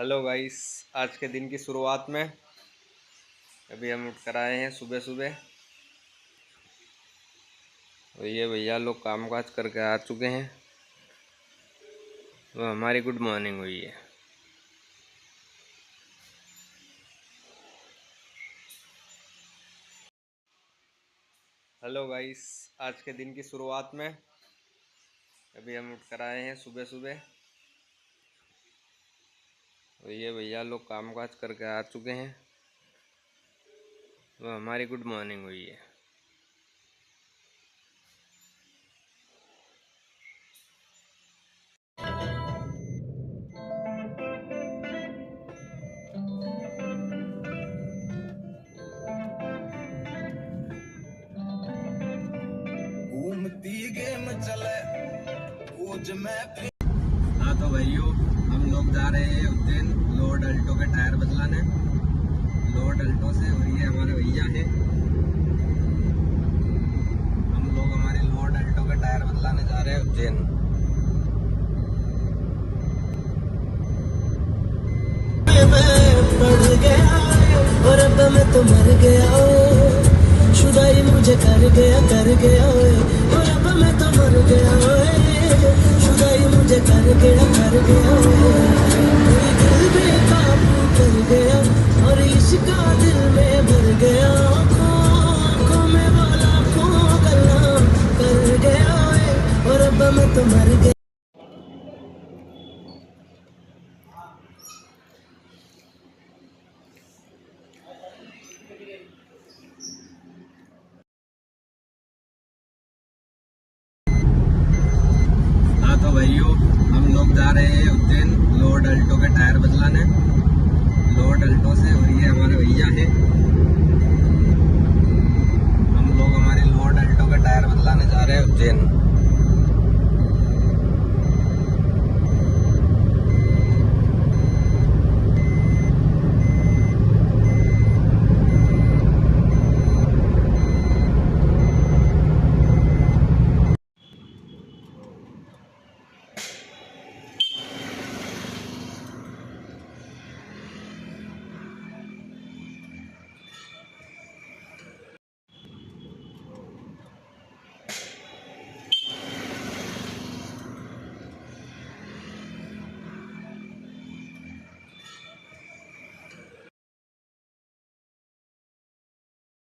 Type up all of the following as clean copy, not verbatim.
Hello guys, आज के दिन की शुरुआत में अभी हम उठ कर आए हैं सुबह सुबह। और ये भैया लोग काम काज करके आ चुके हैं, तो हमारी गुड मॉर्निंग हुई है। हेलो गाइस, आज के दिन की शुरुआत में अभी हम उठ कर आए हैं सुबह सुबह। और ये भैया लोग काम काज करके आ चुके हैं, तो हमारी गुड मॉर्निंग हुई है। हाँ तो भाइयों, हम लोग जा रहे हैं उज्जैन लॉर्ड अल्टो के टायर बदलाने, लॉर्ड अल्टो से। और ये हमारे भैया हैं, हम लोग हमारे लॉर्ड अल्टो के टायर बदलाने जा रहे हैं उज्जैन। पड़ गया और अब मैं तो मर गया, शुदाई मुझे कर गया और अब मैं तो मर गया, शुदाई मुझे कर गया दिल बेकाबू कर गया और इसका दिल में भर गया, आँखों में वाला को गला कर गया और अब मैं तो मर गया। तो भाइयों, हम लोग जा रहे हैं उज्जैन लॉर्ड अल्टो के टायर बदलाने, लॉर्ड अल्टो से। और ये हमारे भैया हैं, हम लोग हमारे लॉर्ड अल्टो के टायर बदलाने जा रहे हैं उज्जैन।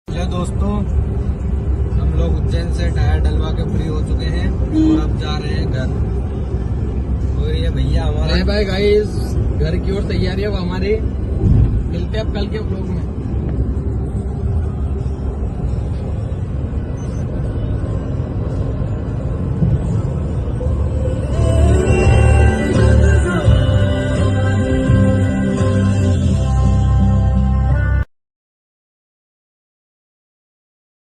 हेलो दोस्तों, हम लोग उज्जैन से टायर डलवा के फ्री हो चुके हैं और अब जा रहे हैं घर। और ये भैया हमारे बाय गाइस, घर की ओर तैयारी है हमारी। मिलते हैं अब कल के ब्लॉग में।